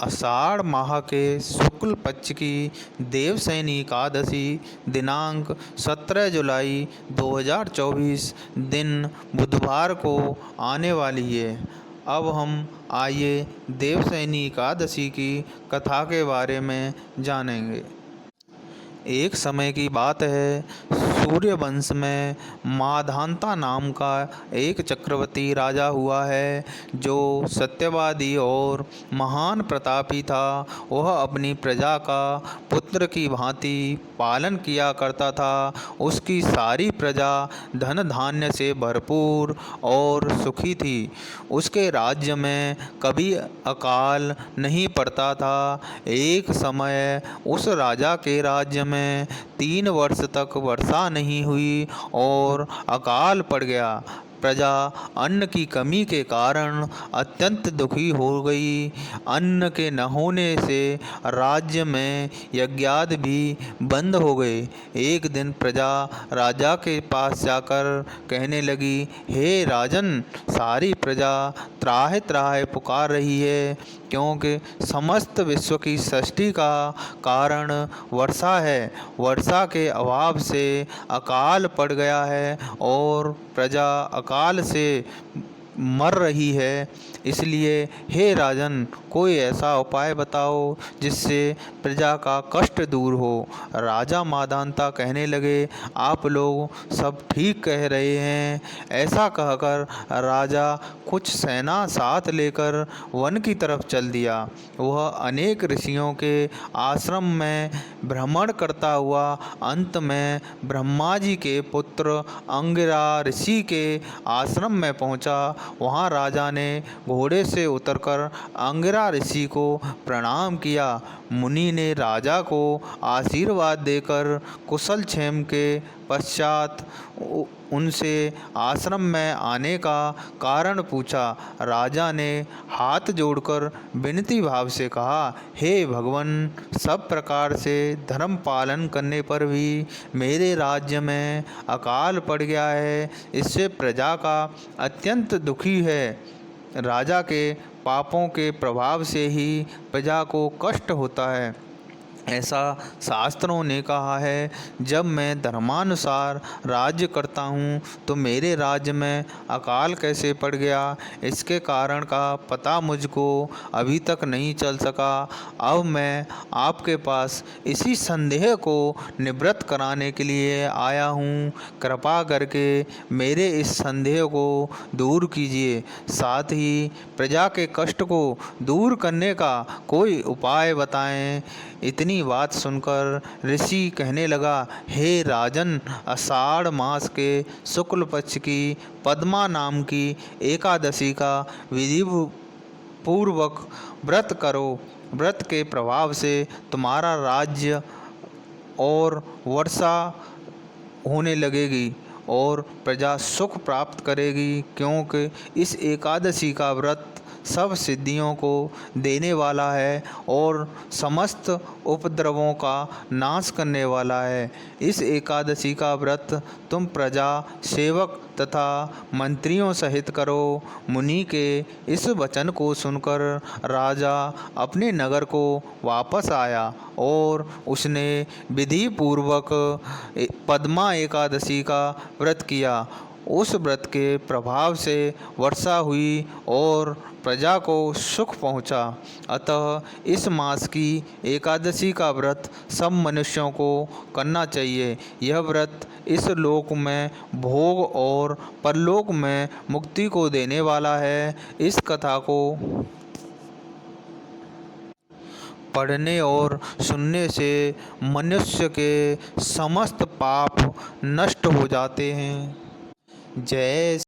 आषाढ़ माह के शुक्ल पक्ष की देवशयनी एकादशी दिनांक 17 जुलाई 2024 दिन बुधवार को आने वाली है। अब हम आइए देवशयनी एकादशी की कथा के बारे में जानेंगे। एक समय की बात है, सूर्यवंश में माधांता नाम का एक चक्रवर्ती राजा हुआ है जो सत्यवादी और महान प्रतापी था। वह अपनी प्रजा का पुत्र की भांति पालन किया करता था। उसकी सारी प्रजा धन धान्य से भरपूर और सुखी थी। उसके राज्य में कभी अकाल नहीं पड़ता था। एक समय उस राजा के राज्य में 3 वर्ष तक वर्षा नहीं हुई और अकाल पड़ गया। प्रजा अन्न की कमी के कारण अत्यंत दुखी हो गई। अन्न के न होने से राज्य में यज्ञादि भी बंद हो गए। एक दिन प्रजा राजा के पास जाकर कहने लगी, हे राजन, सारी प्रजा त्राहि त्राहि पुकार रही है, क्योंकि समस्त विश्व की सृष्टि का कारण वर्षा है। वर्षा के अभाव से अकाल पड़ गया है और प्रजा अकाल से मर रही है। इसलिए हे राजन, कोई ऐसा उपाय बताओ जिससे प्रजा का कष्ट दूर हो। राजा माधांता कहने लगे, आप लोग सब ठीक कह रहे हैं। ऐसा कहकर राजा कुछ सेना साथ लेकर वन की तरफ चल दिया। वह अनेक ऋषियों के आश्रम में भ्रमण करता हुआ अंत में ब्रह्मा जी के पुत्र अंगिरा ऋषि के आश्रम में पहुंचा। वहां राजा ने घोड़े से उतरकर अंगिरा ऋषि को प्रणाम किया। मुनि ने राजा को आशीर्वाद देकर कुशल क्षेम के पश्चात उनसे आश्रम में आने का कारण पूछा। राजा ने हाथ जोड़कर विनती भाव से कहा, हे भगवान, सब प्रकार से धर्म पालन करने पर भी मेरे राज्य में अकाल पड़ गया है। इससे प्रजा का अत्यंत दुखी है। राजा के पापों के प्रभाव से ही प्रजा को कष्ट होता है। ऐसा शास्त्रों ने कहा है। जब मैं धर्मानुसार राज्य करता हूँ तो मेरे राज्य में अकाल कैसे पड़ गया, इसके कारण का पता मुझको अभी तक नहीं चल सका। अब मैं आपके पास इसी संदेह को निवृत्त कराने के लिए आया हूँ। कृपा करके मेरे इस संदेह को दूर कीजिए। साथ ही प्रजा के कष्ट को दूर करने का कोई उपाय बताएं। इतनी बात सुनकर ऋषि कहने लगा, हे राजन, आषाढ़ मास के शुक्ल पक्ष की पद्मा नाम की एकादशी का विधि पूर्वक व्रत करो। व्रत के प्रभाव से तुम्हारा राज्य और वर्षा होने लगेगी और प्रजा सुख प्राप्त करेगी, क्योंकि इस एकादशी का व्रत सब सिद्धियों को देने वाला है और समस्त उपद्रवों का नाश करने वाला है। इस एकादशी का व्रत तुम प्रजा, सेवक तथा मंत्रियों सहित करो। मुनि के इस वचन को सुनकर राजा अपने नगर को वापस आया और उसने विधि पूर्वक पद्मा एकादशी का व्रत किया। उस व्रत के प्रभाव से वर्षा हुई और प्रजा को सुख पहुंचा। अतः इस मास की एकादशी का व्रत सब मनुष्यों को करना चाहिए। यह व्रत इस लोक में भोग और परलोक में मुक्ति को देने वाला है। इस कथा को पढ़ने और सुनने से मनुष्य के समस्त पाप नष्ट हो जाते हैं। जय